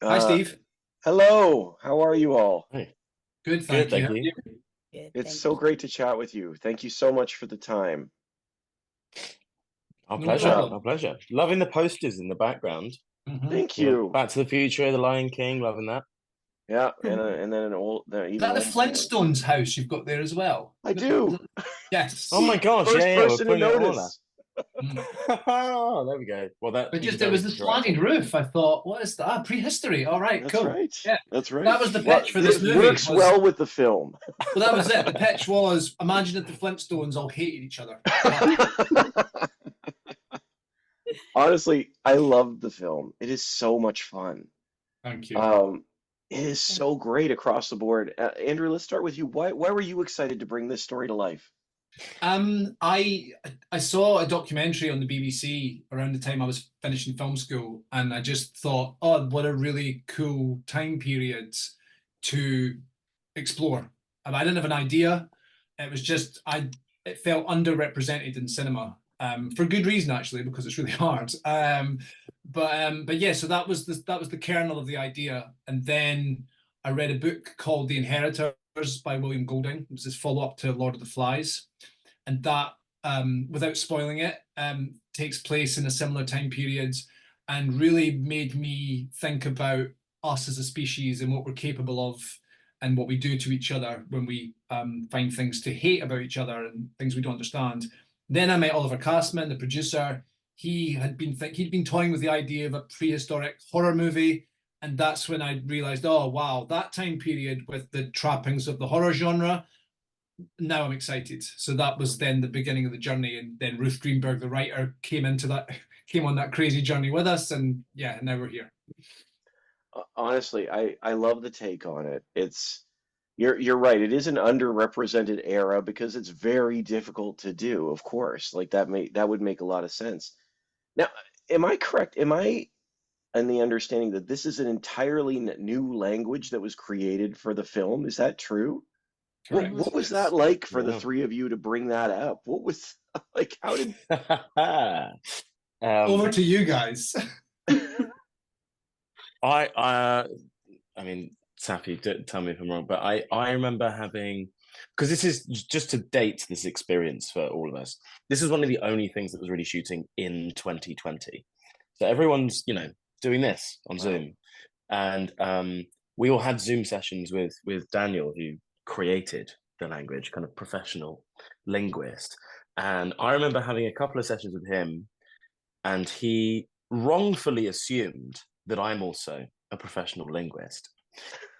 Hi, Uh, Steve. Hello, how are you all? Hey, Good, good, thank you. thank How are you. you? Good, It's thank so you. great to chat with you. Thank you so much for the time. Our No pleasure, Uh, problem. our pleasure. Loving the posters in the background. Is Thank You know, you. Back to the Future, The Lion King, loving that. Yeah, and then even that the old. Flintstones house you've got there as well? I do. Oh my Yes. gosh, First yeah, we're person to putting it all there. notice. Mm. Oh, there we go. Well, that But you can just it tell was he's the the director. slanted roof. I thought, what is that? Ah, prehistory. All right, That's cool. right. Yeah, That's right. that was the Well, pitch for this it movie. works Was well with the film. well, that was it. The pitch was imagine if the Flintstones all hated each other. That was Honestly, I love the film. It is so much fun. Thank you. Um, it is Yeah. so great across the board. Andrew, let's start with you. Why were you excited to bring this story to life? I saw a documentary on the BBC around the time I was finishing film school, and I just thought, oh, what a really cool time period to explore. And I didn't have an idea. It was just it felt underrepresented in cinema, for good reason actually, because it's really hard. But yeah, so that was the kernel of the idea, and then I read a book called The Inheritors by William Golding. It was his follow-up to Lord of the Flies, and that, without spoiling it, takes place in a similar time period, and really made me think about us as a species and what we're capable of, and what we do to each other when we find things to hate about each other and things we don't understand. Then I met Oliver Castman, the producer. He'd been toying with the idea of a prehistoric horror movie, and that's when I realized, oh wow, that time period with the trappings of the horror genre, now I'm excited. So that was then the beginning of the journey, and then Ruth Greenberg, the writer, came on that crazy journey with us, and yeah, now we're here. Honestly, I love the take on it. You're right. It is an underrepresented era because it's very difficult to do, of course. Like that would make a lot of sense. Now, am I correct? Am I in the understanding that this is an entirely new language that was created for the film? Is that true? Correct. What was that Yes. like for the Yeah. three of you to bring that up? What was like, how did um, Over to you guys. I, uh, I mean, Safi, tell me if I'm wrong, but I remember having, because this is just to date this experience for all of us. This is one of the only things that was really shooting in 2020. So everyone's, doing this on wow. Zoom, and we all had Zoom sessions with Daniel, who created the language, kind of professional linguist. And I remember having a couple of sessions with him, and he wrongfully assumed that I'm also a professional linguist.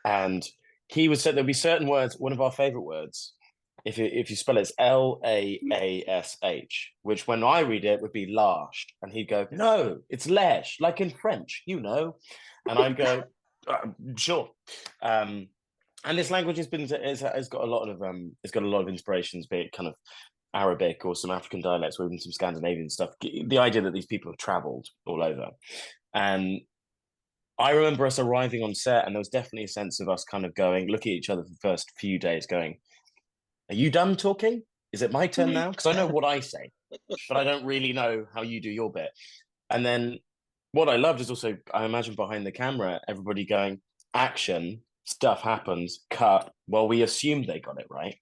And he would say there'd be certain words. One of our favorite words, if you spell it, it's Laash, which when I read it would be large, and he'd go, "No, it's lèche, like in French, you know," and I'd go, "Sure." And this language has got a lot of it's got a lot of inspirations, be it kind of Arabic or some African dialects or even some Scandinavian stuff. The idea that these people have traveled all over, and I remember us arriving on set, and there was definitely a sense of us kind of going, look at each other for the first few days, going, "Are you done talking? Is it my turn now?" Because I know what I say, but I don't really know how you do your bit. And then what I loved is also, I imagine behind the camera, everybody going, action, stuff happens, cut. Well, we assumed they got it right.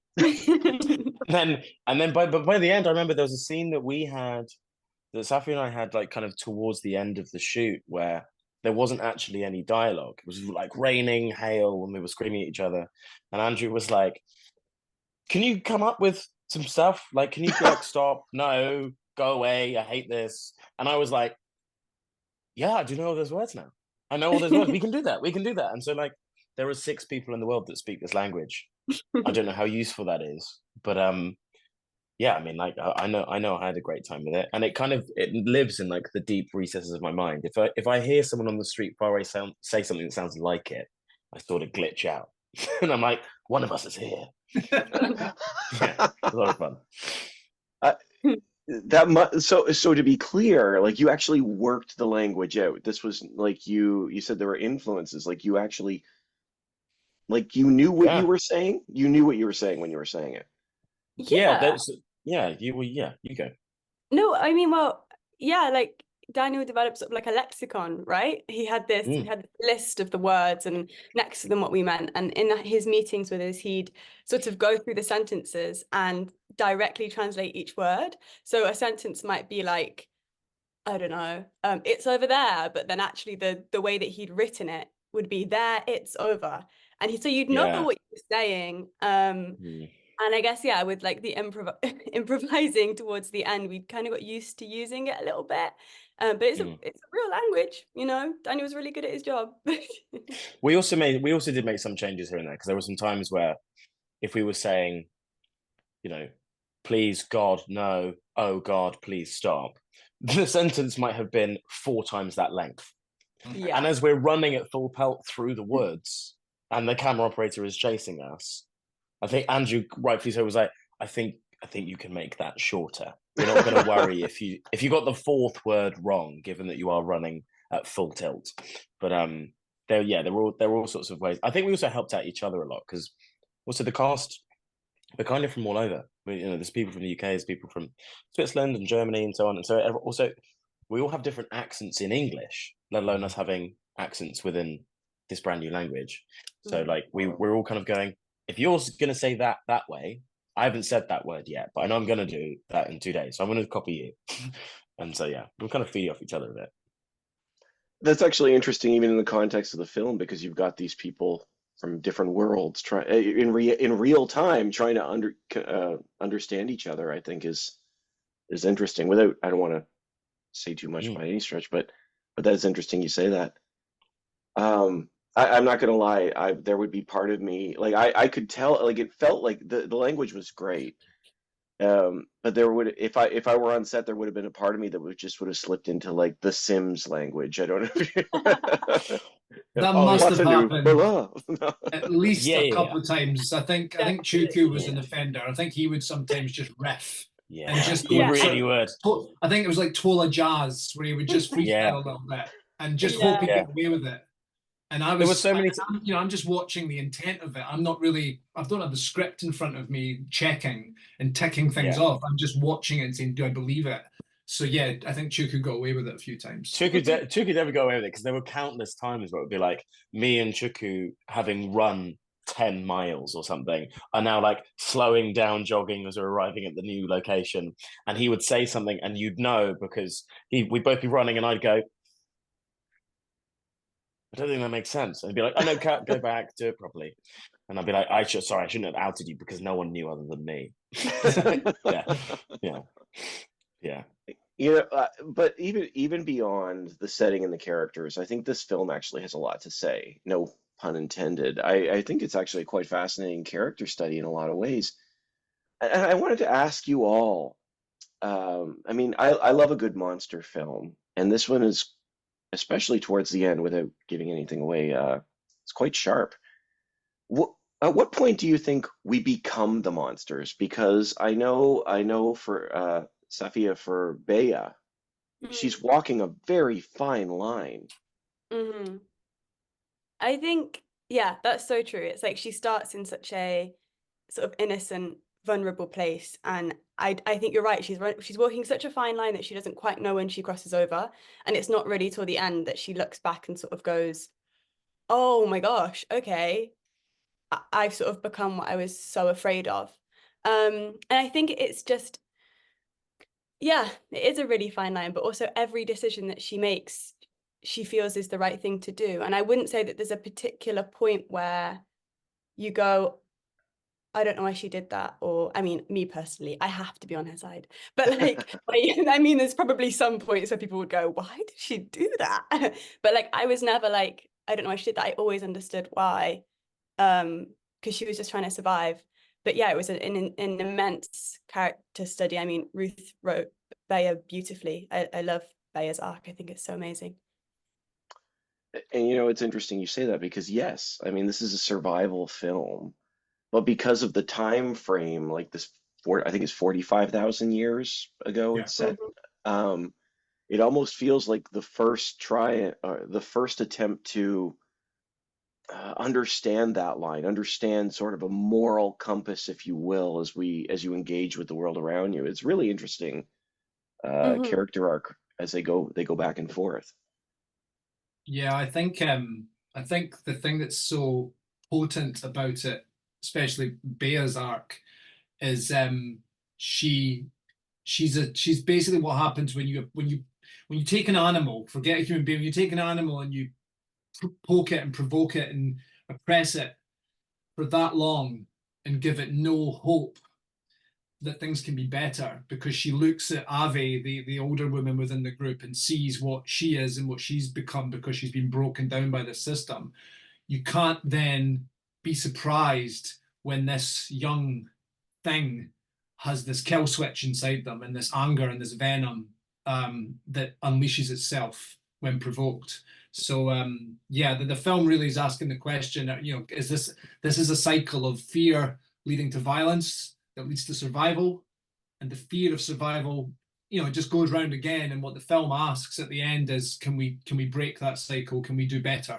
And then by the end, I remember there was a scene that we had, that Safi and I had, like kind of towards the end of the shoot, where there wasn't actually any dialogue. It was like raining, hail, and we were screaming at each other. And Andrew was like, "Can you come up with some stuff? Like, can you be like, stop, no, go away, I hate this." And I was like, "Yeah, I do know all those words now. I know all those words. We can do that. We can do that." And so, like, there are 6 people in the world that speak this language. I don't know how useful that is, but yeah, I mean, like, I know I had a great time with it, and it lives in like the deep recesses of my mind. If I hear someone on the street far away say something that sounds like it, I sort of glitch out, and I'm like, one of us is here. Yeah, a lot of fun. Uh, so to be clear, like you actually worked the language out. This was like you said there were influences, like you actually like you knew what you Yeah, were saying. You knew what you were saying when you were saying it. yeah, Yeah. that's yeah. You go. No, I mean, well, yeah, like Daniel developed sort of like a lexicon, right? He had this list of the words and next to them what we meant. And in his meetings with us, he'd sort of go through the sentences and directly translate each word. So a sentence might be like, I don't know, it's over there, but then actually the way that he'd written it would be there, it's over. And so you'd know what he was saying. And I guess, yeah, with like the improvising towards the end, we kind of got used to using it a little bit. But it's a real language, you know. Daniel was really good at his job. We also did make some changes here and there, because there were some times where if we were saying, you know, please God, no, oh God, please stop, the sentence might have been 4 times that length. Yeah. And as we're running at full pelt through the woods and the camera operator is chasing us, I think Andrew rightfully so was like, I think you can make that shorter. We're not going to worry if you got the 4th word wrong, given that you are running at full tilt. But there were all sorts of ways. I think we also helped out each other a lot, because also the cast, we're kind of from all over. There's people from the UK, there's people from Switzerland and Germany and so on. And so also we all have different accents in English, let alone us having accents within this brand new language. So like we're all kind of going, if you're going to say that way, I haven't said that word yet, but I know I'm going to do that in 2 days. So I'm going to copy you. And so, yeah, we're kind of feeding off each other a bit. That's actually interesting, even in the context of the film, because you've got these people from different worlds in real time trying to understand each other. I think is interesting. Without, I don't want to say too much by any stretch, but that's interesting you say that. I'm not gonna lie. There would be part of me, like I could tell, like it felt like the language was great, but there would, if I were on set, there would have been a part of me that would have slipped into like the Sims language. I don't know. That must have happened No. at least a couple of times. I think Chuku was an offender. I think he would sometimes just riff. Yeah, and just he really would. I think it was like Tola Jazz, where he would just freestyle a little bit and just hope he get away with it. And I was, there were so many. I'm just watching the intent of it. I don't have the script in front of me checking and ticking things off. I'm just watching it and saying, do I believe it? So yeah, I think Chuku got away with it a few times. Chuku never got away with it, because there were countless times where it would be like me and Chuku, having run 10 miles or something, are now like slowing down, jogging as we're arriving at the new location, and he would say something and you'd know, because we'd both be running and I'd go, I don't think that makes sense. And he'd be like, oh no, cut, go back, do it properly. And I'd be like, I shouldn't have outed you, because no one knew other than me. Yeah. But even beyond the setting and the characters, I think this film actually has a lot to say. No pun intended. I think it's actually a quite fascinating character study in a lot of ways. And I wanted to ask you all, I mean, I love a good monster film, and this one is, especially towards the end, without giving anything away, it's quite sharp. At what point do you think we become the monsters? Because I know for Safia, for Bea, she's walking a very fine line. I think, yeah, that's so true. It's like she starts in such a sort of innocent, vulnerable place, and I think you're right. She's walking such a fine line that she doesn't quite know when she crosses over, and it's not really till the end that she looks back and sort of goes, "Oh my gosh, okay, I've sort of become what I was so afraid of." And I think it's just, yeah, it is a really fine line, but also every decision that she makes, she feels is the right thing to do. And I wouldn't say that there's a particular point where you go, I don't know why she did that. Or, I mean, me personally, I have to be on her side. But like, I mean, there's probably some points where people would go, why did she do that? But like, I was never like, I don't know why she did that. I always understood why, because she was just trying to survive. But yeah, it was an immense character study. I mean, Ruth wrote Bea beautifully. I love Bea's arc. I think it's so amazing. And it's interesting you say that, because yes, I mean, this is a survival film, but because of the time frame, like this, I think it's 45,000 years ago it's set. It almost feels like the first attempt to understand that line, understand sort of a moral compass, if you will, as you engage with the world around you. It's really interesting character arc as they go back and forth. Yeah, I think the thing that's so potent about it, especially Bea's arc, is she's basically what happens when you take an animal, forget a human being, when you take an animal and you poke it and provoke it and oppress it for that long and give it no hope that things can be better, because she looks at Ave, the older woman within the group, and sees what she is and what she's become because she's been broken down by the system. You can't then be surprised when this young thing has this kill switch inside them and this anger and this venom that unleashes itself when provoked. So yeah, the film really is asking the question, is this is a cycle of fear leading to violence that leads to survival, and the fear of survival, it just goes round again. And what the film asks at the end is, can we break that cycle? Can we do better?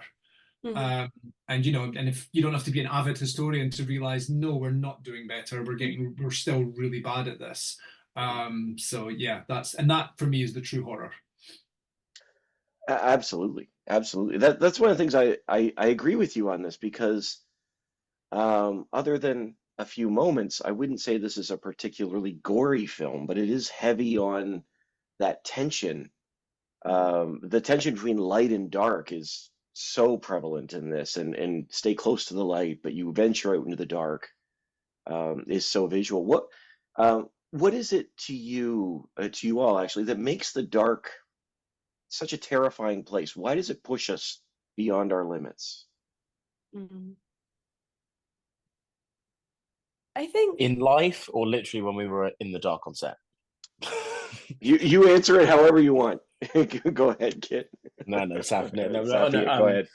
Mhm. And and if you don't have to be an avid historian to realize, no, we're not doing better. We're still really bad at this. So yeah, that for me is the true horror. Absolutely, absolutely. That's one of the things I agree with you on this, because other than a few moments, I wouldn't say this is a particularly gory film, but it is heavy on that tension. The tension between light and dark is so prevalent in this, and stay close to the light, but you venture out into the dark, is so visual. What is it to you all actually, that makes the dark such a terrifying place? Why does it push us beyond our limits? Mhm. I think In life, or literally when we were in the dark on set? You answer it however you want. Go ahead, Kit. No, Saf, no, Safia, go ahead.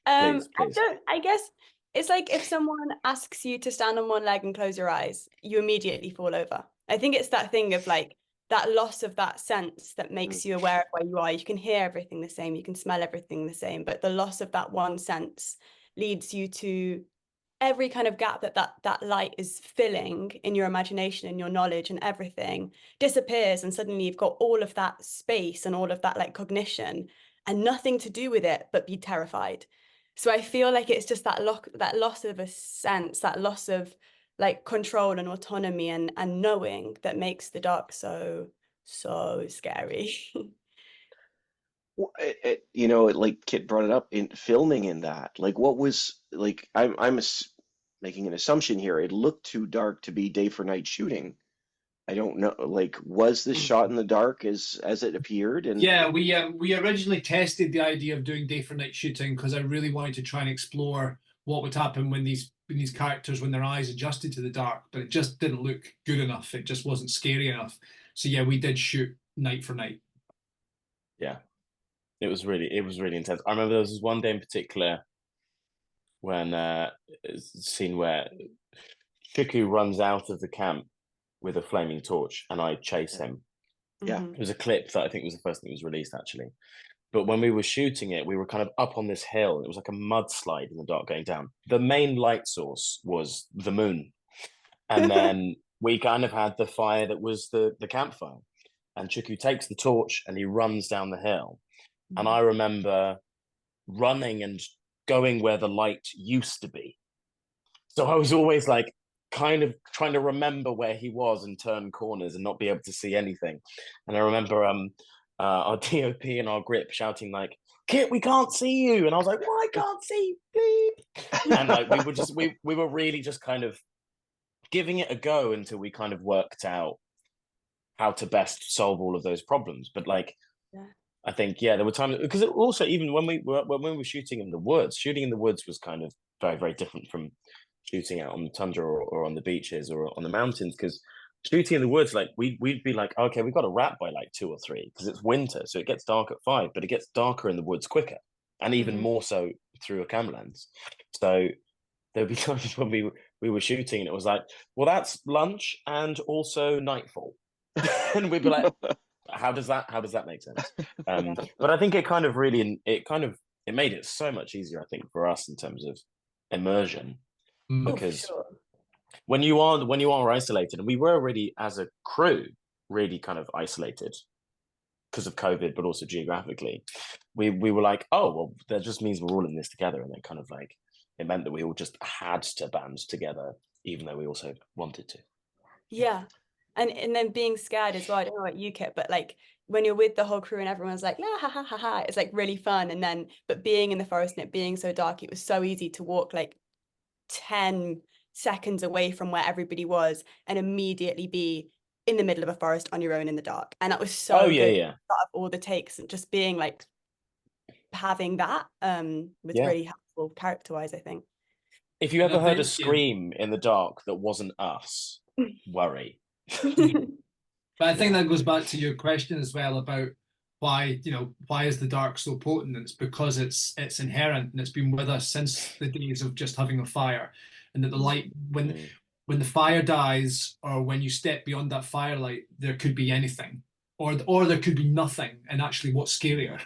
Please, please. I guess it's like if someone asks you to stand on one leg and close your eyes, you immediately fall over. I think it's that thing of like that loss of that sense that makes you aware of where you are. You can hear everything the same, you can smell everything the same, but the loss of that one sense leads you to every kind of gap that light is filling in your imagination and your knowledge and everything disappears, and suddenly you've got all of that space and all of that like cognition and nothing to do with it but be terrified. So I feel like it's just that loss of a sense, that loss of like control and autonomy and knowing, that makes the dark so scary. Well, like Kit brought it up, in filming in that, like, what was like, making an assumption here. It looked too dark to be day for night shooting. I don't know, like, was this shot in the dark as it appeared? And Yeah, we originally tested the idea of doing day for night shooting because I really wanted to try and explore what would happen when these characters, when their eyes adjusted to the dark, but it just didn't look good enough. It just wasn't scary enough. So yeah, we did shoot night for night. Yeah, it was really intense. I remember there was this one day in particular when it's a scene where Chiku runs out of the camp with a flaming torch, and I chase him. Yeah. Mhm. It was a clip that I think was the first thing that was released, actually. But when we were shooting it, we were kind of up on this hill. It was like a mudslide in the dark going down. The main light source was the moon. And then we kind of had the fire that was the campfire. And Chiku takes the torch and he runs down the hill. And I remember running and going where the light used to be. So I was always like kind of trying to remember where he was and turn corners and not be able to see anything. And I remember our DOP and our grip shouting like, "Kit, we can't see you!" And I was like, "Well, I can't see, beep." And like we were really just kind of giving it a go until we kind of worked out how to best solve all of those problems. But like, Yeah. I think there were times, because also even when we were shooting in the woods, was kind of very, very different from shooting out on the tundra or on the beaches or on the mountains, because shooting in the woods, like we'd be like, okay, we've got to wrap by like 2 or 3 because it's winter, so it gets dark at 5, but it gets darker in the woods quicker, and even more so through a camera lens. So there'd be times when we were shooting and it was like, well, that's lunch and also nightfall. And we'd be like, how does that make sense? But I think it kind of really, it made it so much easier, I think, for us in terms of immersion. Because sure. when you are isolated, and we were already as a crew really kind of isolated because of COVID, but also geographically, we were like, oh, well, that just means we're all in this together. And then kind of like, it meant that we all just had to band together, even though we also wanted to. Yeah. And then being scared as well. I don't know what you, Kit, but like when you're with the whole crew and everyone's like, la ha ha ha ha, it's like really fun. And then, but being in the forest and it being so dark, it was so easy to walk like 10 seconds away from where everybody was and immediately be in the middle of a forest on your own in the dark. And that was so good. Yeah. Out of all the takes and just being like having that was really helpful character-wise, I think. If you ever heard a think, scream in the dark that wasn't us, worry. But I think that goes back to your question as well about why is the dark so potent? It's because it's inherent and it's been with us since the days of just having a fire, and that the light, when the fire dies or when you step beyond that firelight, there could be anything, or there could be nothing. And actually, what's scarier?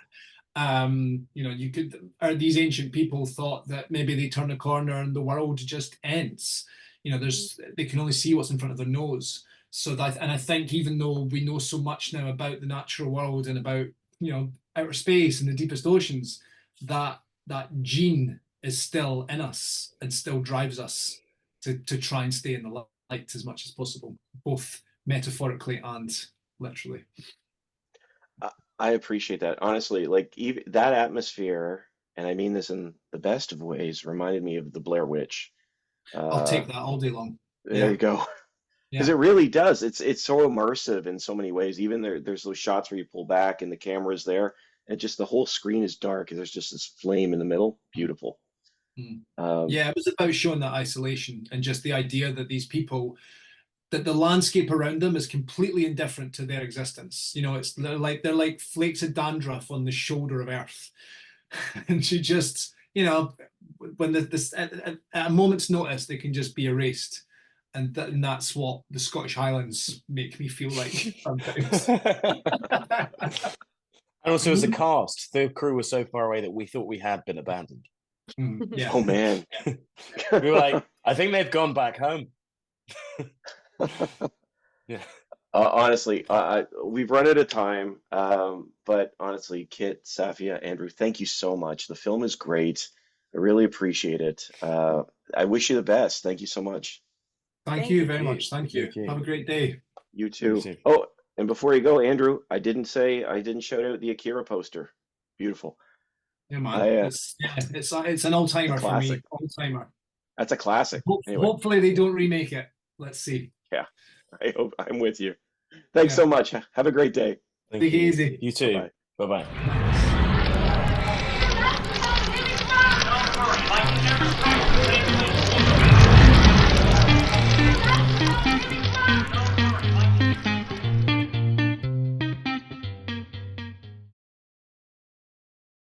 These ancient people thought that maybe they turn a corner and the world just ends. They can only see what's in front of their nose. So that, and I think even though we know so much now about the natural world and about outer space and the deepest oceans, that gene is still in us and still drives us to try and stay in the light as much as possible, both metaphorically and literally. I appreciate that. Honestly, like even that atmosphere, and I mean this in the best of ways, reminded me of the Blair Witch. I'll take that all day long. There you go. Because it really does. It's so immersive in so many ways. Even there's those shots where you pull back and the camera's there, and just the whole screen is dark, and there's just this flame in the middle. Beautiful. It was about showing that isolation and just the idea that these people, that the landscape around them is completely indifferent to their existence. They're like flakes of dandruff on the shoulder of Earth, and she just, when at a moment's notice, they can just be erased. And that's what the Scottish Highlands make me feel like sometimes. And also, as a cast, the crew was so far away that we thought we had been abandoned. Yeah. Oh man. We were like, I think they've gone back home. Yeah. Honestly, we've run out of time. But honestly, Kit, Safia, Andrew, thank you so much. The film is great. I really appreciate it. I wish you the best. Thank you so much. Thank you very much. Thank you. Have a great day. You too. Oh, and before you go, Andrew, I didn't shout out the Akira poster. Beautiful. Yeah, man. It's an all-timer for me. All-timer. That's a classic. Anyway. Hopefully they don't remake it. Let's see. Yeah, I hope. I'm with you. Thanks so much. Have a great day. Take it easy. You too. Bye-bye.